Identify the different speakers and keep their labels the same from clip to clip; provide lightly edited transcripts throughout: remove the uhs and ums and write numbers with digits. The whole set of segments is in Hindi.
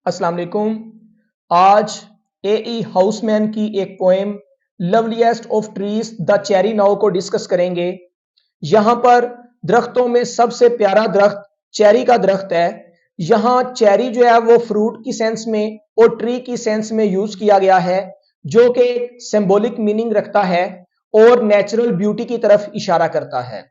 Speaker 1: अस्सलाम वालेकुम। आज ए हाउसमैन की एक poem loveliest of trees the cherry now को डिस्कस करेंगे। यहां पर दरख्तों में सबसे प्यारा दरख्त चेरी का दरख्त है। यहां चेरी जो है वो फ्रूट की सेंस में और ट्री की सेंस में यूज किया गया है, जो कि एक सिंबॉलिक मीनिंग रखता है और नेचुरल ब्यूटी की तरफ इशारा करता है।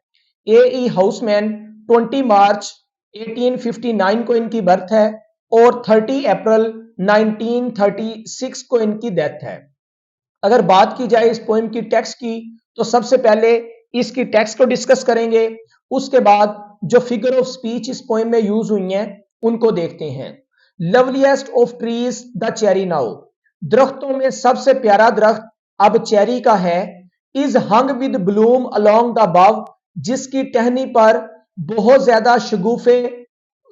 Speaker 1: ए हाउसमैन 20 मार्च 1859 को इनकी बर्थ है और 30 अप्रैल 1936 को इनकी डेथ है। अगर बात की जाए इस पोएम की टेक्स्ट की, तो सबसे पहले इसकी टेक्स्ट को डिस्कस करेंगे। उसके बाद जो फिगर ऑफ स्पीच इस पोएम में यूज हुई हैं उनको देखते हैं। Loveliest of trees the cherry now, दरख्तों में सबसे प्यारा दरख्त अब चेरी का है। Is hung with bloom along the bough, जिसकी टहनी पर बहुत ज्यादा शगुफे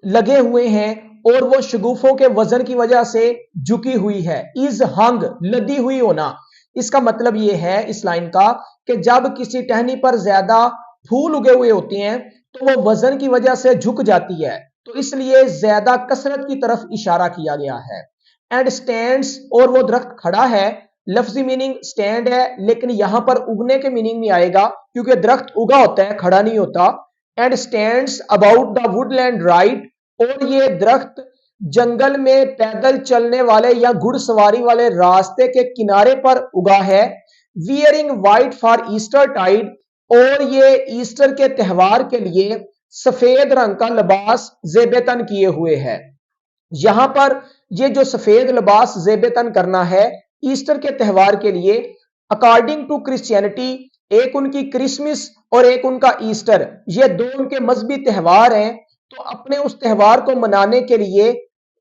Speaker 1: लगे हुए हैं और वो शगुफों के वजन की वजह से झुकी हुई है। इज हंग लदी हुई होना, इसका मतलब ये है इस लाइन का कि जब किसी टहनी पर ज्यादा फूल उगे हुए होते हैं तो वो वजन की वजह से झुक जाती है, तो इसलिए ज्यादा कसरत की तरफ इशारा किया गया है। एंड स्टैंड्स, और वो दरख्त खड़ा है। लफ्जी मीनिंग स्टैंड है, लेकिन यहां पर उगने के मीनिंग में आएगा क्योंकि दरख्त उगा होता है, खड़ा नहीं होता। And stands about the Woodland ride, और ये दरख्त जंगल में पैदल चलने वाले या घुड़सवारी वाले रास्ते के किनारे पर उगा है। Wearing white for Eastertide, और ये ईस्टर के त्यौहार के लिए सफेद रंग का लिबास जेबेतन किए हुए है। यहां पर ये जो सफेद लिबास जेबेतन करना है ईस्टर के त्यौहार के लिए, अकॉर्डिंग टू क्रिश्चियनिटी, एक उनकी क्रिसमस और एक उनका ईस्टर, ये दो उनके मजहबी त्यौहार हैं। तो अपने उस त्यौहार को मनाने के लिए,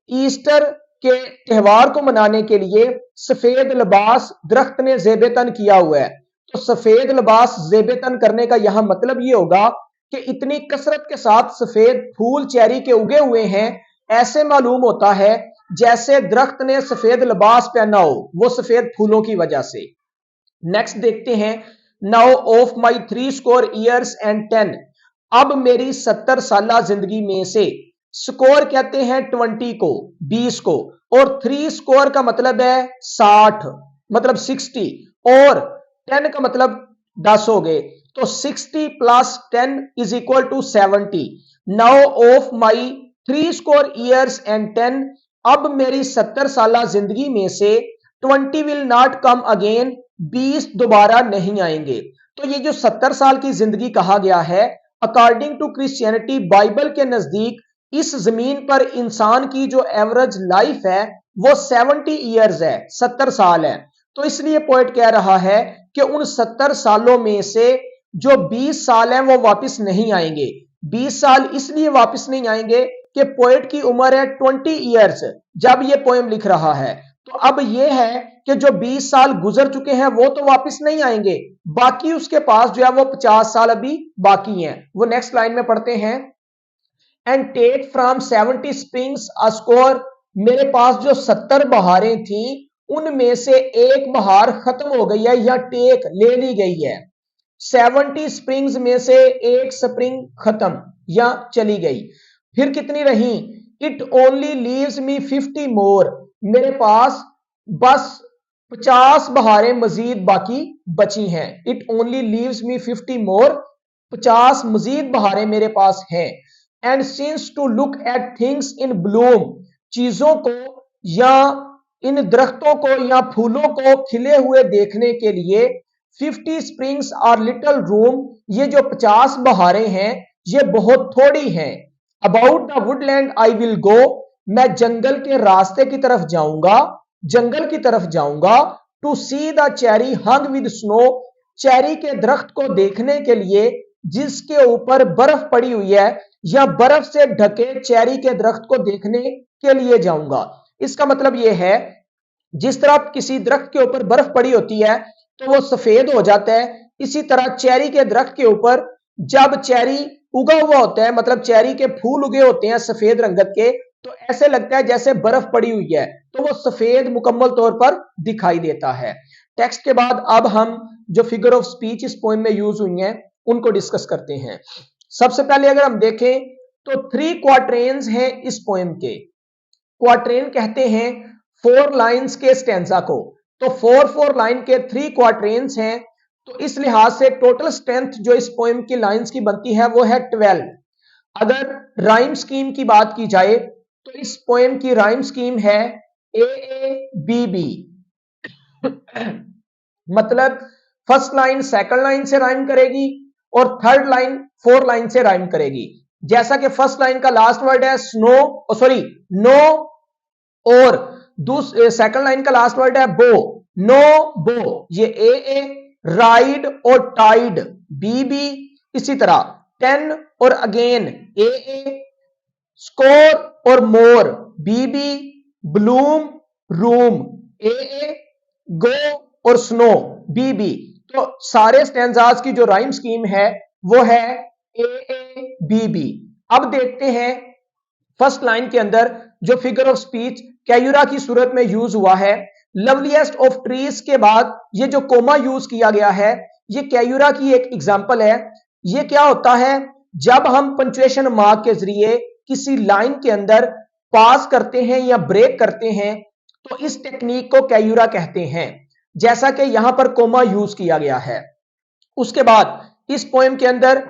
Speaker 1: ईस्टर के त्यौहार को मनाने के लिए सफेद लिबास दरख्त ने जेबेतन किया हुआ है। तो सफेद लिबास जेबेतन करने का यहां मतलब ये होगा कि इतनी कसरत के साथ सफेद फूल चेरी के उगे हुए हैं, ऐसे मालूम होता है जैसे दरख्त ने सफेद लिबास पहना हो, वो सफेद फूलों की वजह से। नेक्स्ट देखते हैं। Now of my 3 score years and 10, अब मेरी 70 साल जिंदगी में से। स्कोर कहते हैं 20 को, 20 को, और 3 स्कोर का मतलब है 60, मतलब 60, और 10 का मतलब 10 हो गए, तो 60 plus 10 is equal to 70। Now of my 3 score years and 10, अब मेरी 70 साल जिंदगी में से 20 विल नॉट कम अगेन, 20 दोबारा नहीं आएंगे। तो ये जो 70 साल की जिंदगी कहा गया है, अकॉर्डिंग टू क्रिश्चियनिटी, बाइबल के नजदीक इस जमीन पर इंसान की जो एवरेज लाइफ है वो 70 ईयर्स है, 70 साल है। तो इसलिए पोएट कह रहा है कि उन 70 सालों में से जो 20 साल हैं वो वापस नहीं आएंगे। 20 साल इसलिए वापस नहीं आएंगे कि पोएट की उम्र है 20 ईयर्स जब ये पोएम लिख रहा है। तो अब ये है कि जो 20 साल गुजर चुके हैं वो तो वापस नहीं आएंगे, बाकी उसके पास जो है वो 50 साल अभी बाकी हैं। वो नेक्स्ट लाइन में पढ़ते हैं। And take from 70 springs a score, मेरे पास जो 70 बहारें थी उनमें से एक बहार खत्म हो गई है या टेक ले ली गई है। 70 स्प्रिंग्स में से एक स्प्रिंग खत्म या चली गई। फिर कितनी रही? इट ओनली लीव्स मी 50 मोर, मेरे पास बस 50 बहारें मजीद बाकी बची हैं। इट ओनली लीव्स मी 50 मोर, 50 मजीद बहारें मेरे पास हैं। And since to look at things in Bloom, चीजों को या इन दरख्तों को या फूलों को खिले हुए देखने के लिए 50 स्प्रिंग्स आर लिटिल रूम, ये जो 50 बहारें हैं ये बहुत थोड़ी हैं। About the Woodland I will go, मैं जंगल के रास्ते की तरफ जाऊंगा, जंगल की तरफ जाऊंगा। To see the cherry hung with snow, cherry के दरख्त को देखने के लिए जिसके ऊपर बर्फ पड़ी हुई है, या बर्फ से ढके चेरी के दरख्त को देखने के लिए जाऊंगा। इसका मतलब यह है जिस तरह किसी दरख्त के ऊपर बर्फ पड़ी होती है तो वो सफेद हो जाता है, इसी तरह चेरी के दरख्त के ऊपर जब चेरी उगा हुआ होता है, मतलब चेरी के फूल उगे होते हैं सफेद रंगत के, तो ऐसे लगता है जैसे बर्फ पड़ी हुई है, तो वो सफेद मुकम्मल तौर पर दिखाई देता है। टेक्स्ट के बाद अब हम जो फिगर ऑफ स्पीच इस पोएम में यूज हुई हैं उनको डिस्कस करते हैं। सबसे पहले अगर हम देखें तो 3 क्वार्टरेन्स हैं इस पोएम के। क्वार्टेन कहते हैं 4 लाइंस के स्टैंजा को। तो 4 लाइन के 3 क्वार्टेन्स हैं, तो इस लिहाज से टोटल स्ट्रेंथ जो इस पोएम की लाइंस की बनती है वो है 12। अगर राइम स्कीम की बात की जाए तो इस पोएम की राइम स्कीम है AABB। मतलब फर्स्ट लाइन सेकंड लाइन से राइम करेगी और थर्ड लाइन 4 लाइन से राइम करेगी। जैसा कि फर्स्ट लाइन का लास्ट वर्ड है स्नो, सॉरी नो, और सेकंड लाइन का लास्ट वर्ड है बो, नो बो। ये ए राइड और टाइड बीबी। इसी तरह 10 और अगेन ए, स्कोर और मोर बीबी, ब्लूम रूम ए, गो और स्नो बीबी। तो सारे स्टैंजाज की जो राइम स्कीम है वो है AABB। अब देखते हैं फर्स्ट लाइन के अंदर जो फिगर ऑफ स्पीच कैयुरा की सूरत में यूज हुआ है। लवलीएस्ट ऑफ ट्रीज के बाद ये जो कोमा यूज किया गया है ये कैयुरा की एक एग्जांपल है। ये क्या होता है, जब हम पंक्चुएशन मार्क के जरिए किसी लाइन के अंदर पास करते हैं या ब्रेक करते हैं तो इस टेक्निक को कैयुरा कहते हैं, जैसा कि यहां पर कोमा यूज किया गया है। उसके बाद इस पोएम के अंदर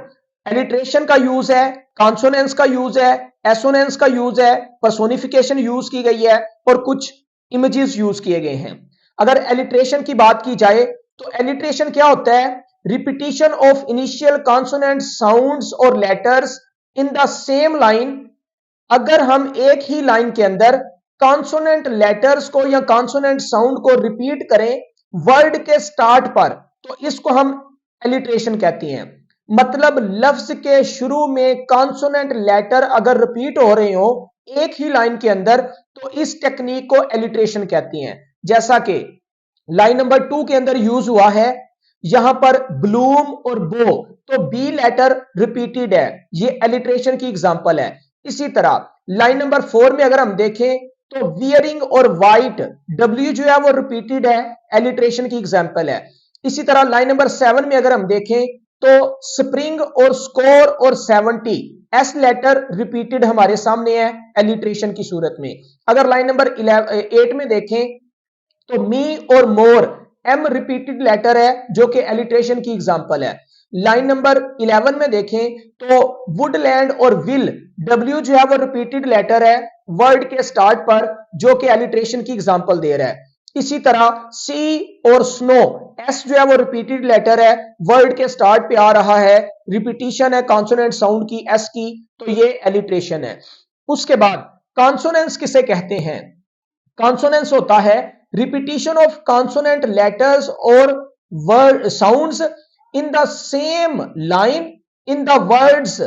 Speaker 1: एलिट्रेशन का यूज है, कॉन्सोनेंस का यूज है, एसोनेंस का यूज है, पर्सोनिफिकेशन यूज की गई है और कुछ इमेजेस यूज किए गए हैं। अगर एलिट्रेशन की बात की जाए तो एलिट्रेशन क्या होता है, repetition of initial consonant sounds और letters in the same line. अगर हम एक ही लाइन के अंदर कॉन्सोनेंट लेटर्स को या कॉन्सोनेंट साउंड को रिपीट करें वर्ड के स्टार्ट पर तो इसको हम एलिट्रेशन कहते हैं। मतलब लफ्ज के शुरू में कॉन्सोनेंट लेटर अगर रिपीट हो रहे हो एक ही लाइन के अंदर तो इस टेक्निक को एलिट्रेशन कहते हैं। जैसा कि लाइन नंबर 2 के अंदर यूज हुआ है, यहां पर ब्लूम और बो, तो बी लेटर रिपीटेड है, ये एलिट्रेशन की एग्जांपल है। इसी तरह लाइन नंबर 4 में अगर हम देखें तो वियरिंग और वाइट डब्ल्यू जो है वो रिपीटेड है, एलिट्रेशन की एग्जांपल है। इसी तरह लाइन नंबर 7 में अगर हम देखें तो स्प्रिंग और स्कोर और 70 एस लेटर रिपीटेड हमारे सामने है एलिट्रेशन की सूरत में। अगर लाइन नंबर 8 में देखें तो मी और मोर एम रिपीटेड लेटर है जो कि एलिट्रेशन की एग्जांपल है। लाइन नंबर 11 में देखें तो वुडलैंड और विल डब्ल्यू जो है वो रिपीटेड लेटर है वर्ड के स्टार्ट पर जो कि एलिट्रेशन की एग्जांपल दे रहा है। इसी तरह सी और स्नो एस जो है वो रिपीटेड लेटर है वर्ड के स्टार्ट पे आ रहा है, रिपीटिशन है कॉन्सोनेंट साउंड की एस की, तो ये एलिट्रेशन है। उसके बाद कॉन्सोनेंस किसे कहते हैं, कॉन्सोनेंस होता है रिपीटिशन ऑफ कॉन्सोनेंट लेटर्स और word sounds in the same line in the words.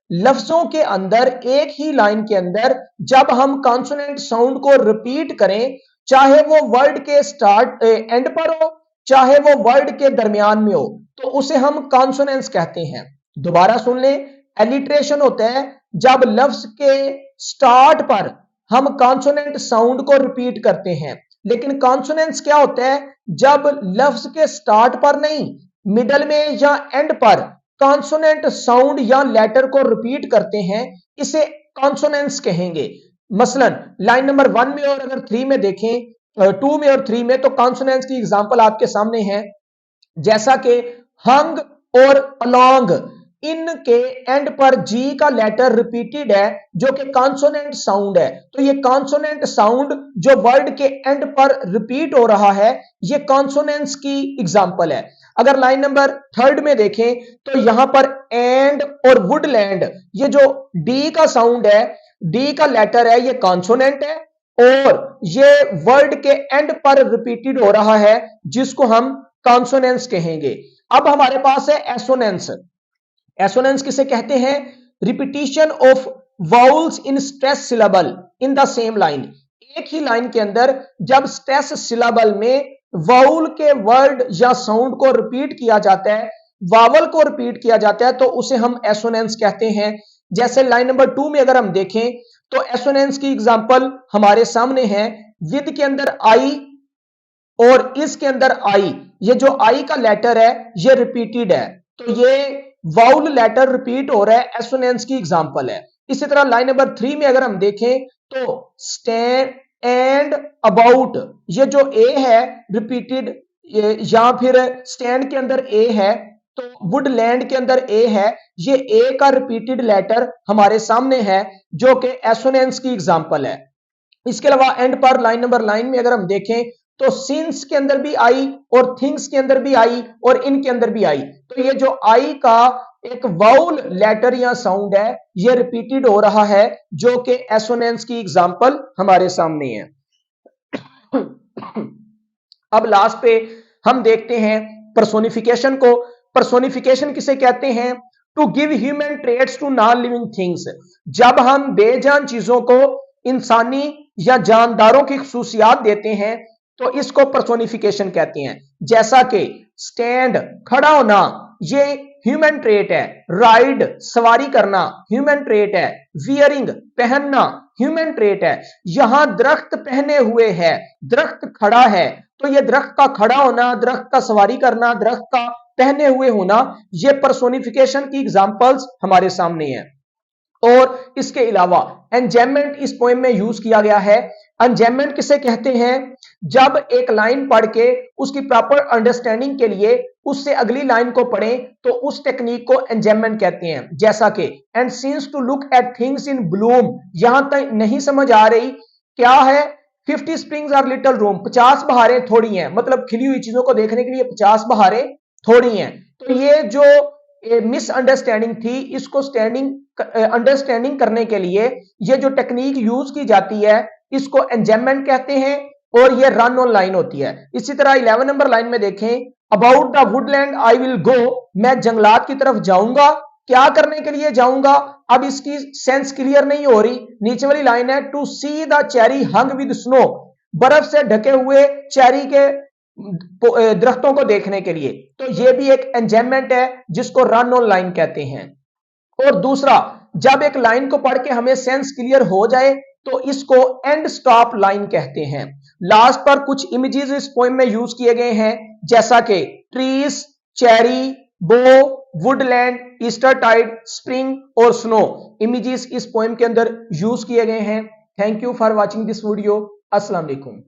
Speaker 1: लफ्जों के अंदर एक ही लाइन के अंदर जब हम कॉन्सोनेंट साउंड को रिपीट करें चाहे वो वर्ड के स्टार्ट एंड पर हो चाहे वो वर्ड के दरमियान में हो तो उसे हम कॉन्सोनेंस कहते हैं। दोबारा सुन लें, एलिट्रेशन होता है जब लफ्ज के स्टार्ट पर हम कॉन्सोनेंट साउंड को रिपीट करते हैं, लेकिन कॉन्सोनेंस क्या होता है जब लफ्ज के स्टार्ट पर नहीं मिडल में या एंड पर कॉन्सोनेंट साउंड या लेटर को रिपीट करते हैं, इसे कॉन्सोनेंस कहेंगे। मसलन लाइन नंबर 1 में और अगर 3 में देखें 2 में और 3 में तो कॉन्सोनेंस की एग्जांपल आपके सामने है, जैसा कि हंग और अलोंग, इनके एंड पर जी का लेटर रिपीटेड है जो कि कॉन्सोनेंट साउंड है, तो ये कॉन्सोनेंट साउंड जो वर्ड के एंड पर रिपीट हो रहा है ये कॉन्सोनेंस की एग्जांपल है। अगर लाइन नंबर 3 में देखें तो यहां पर एंड और वुडलैंड, ये जो डी का साउंड है डी का लेटर है ये कॉन्सोनेंट है और ये वर्ड के एंड पर रिपीटेड हो रहा है जिसको हम कॉन्सोनेंस कहेंगे। अब हमारे पास है एसोनेंस। एसोनेंस किसे कहते हैं, repetition of vowels in stress syllable in the same line. एक ही लाइन के अंदर जब स्ट्रेस सिलेबल में वाउल के वर्ड या साउंड को रिपीट किया जाता है, वावल को रिपीट किया जाता है तो उसे हम एसोनेंस कहते हैं। जैसे लाइन नंबर 2 में अगर हम देखें तो एसोनेंस की एग्जांपल हमारे सामने है, विद के अंदर आई और इसके अंदर आई, ये जो आई का लेटर है ये रिपीटेड है तो ये वाउल लेटर रिपीट हो रहा है, एसोनेंस की एग्जांपल है। इसी तरह लाइन नंबर 3 में अगर हम देखें तो स्टैंड एंड अबाउट, ये जो ए है रिपीटेड, या फिर स्टैंड के अंदर ए है तो वुडलैंड के अंदर ए है, ये ए का रिपीटेड लेटर हमारे सामने है जो कि एसोनेंस की एग्जांपल है। इसके अलावा एंड पर लाइन नंबर लाइन में अगर हम देखें तो सिंस के अंदर भी आई और थिंग्स के अंदर भी आई और इनके अंदर भी आई, तो ये जो आई का एक वाउल लेटर या साउंड है ये रिपीटेड हो रहा है जो कि एसोनेंस की एग्जांपल हमारे सामने है। अब लास्ट पे हम देखते हैं पर्सोनिफिकेशन को। पर्सोनिफिकेशन किसे कहते हैं? To give human traits to non living things, जब हम बेजान चीजों को इंसानी या जानदारों की खुसूसियात देते हैं तो इसको पर्सोनिफिकेशन कहते हैं। जैसा कि स्टैंड खड़ा होना ये ह्यूमन ट्रेट है, राइड सवारी करना ह्यूमन ट्रेट है, वियरिंग पहनना ह्यूमन ट्रेट है। यहां दरख्त पहने हुए है, दरख्त खड़ा है, तो ये दरख्त का खड़ा होना, दरख्त का सवारी करना, दरख्त का पहने हुए होना, ये पर्सोनिफिकेशन की एग्जांपल्स हमारे सामने है। और इसके अलावा एंजेममेंट इस पोएम में यूज किया गया है। एंजेममेंट किसे कहते हैं? जब एक लाइन पढ़ के उसकी प्रॉपर अंडरस्टैंडिंग के लिए उससे अगली लाइन को पढ़ें तो उस टेक्निक को एंजेममेंट कहते हैं। जैसा कि and since to look at things in bloom, यहां तक नहीं समझ आ रही क्या है? 50 स्प्रिंग्स आर लिटिल रूम, 50 बहारें थोड़ी हैं, मतलब खिली हुई चीजों को देखने के लिए 50 बहारें थोड़ी हैं। तो ये जो मिसअंडरस्टैंडिंग थी इसको अंडरस्टैंडिंग करने के लिए ये जो टेक्निक यूज की जाती है इसको एंजेममेंट कहते हैं और ये रन ऑन लाइन होती है। इसी तरह 11 नंबर लाइन में देखें, about the Woodland I will go, मैं जंगलात की तरफ जाऊंगा, क्या करने के लिए जाऊंगा? अब इसकी सेंस क्लियर नहीं हो रही। नीचे वाली लाइन है to see the cherry hung with snow, बर्फ से ढके हुए चेरी के दरख्तों को देखने के लिए, तो ये भी एक एंजेममेंट है जिसको रन ऑन लाइन कहते हैं। और दूसरा, जब एक लाइन को पढ़ के हमें सेंस क्लियर हो जाए तो इसको एंड स्टॉप लाइन कहते हैं। लास्ट पर कुछ इमेजेस इस पोएम में यूज किए गए हैं जैसा कि ट्रीज, चेरी, बो, वुडलैंड, ईस्टर टाइड, स्प्रिंग और स्नो इमेजेस इस पोएम के अंदर यूज किए गए हैं। Thank you for watching this video. अस्सलाम वालेकुम।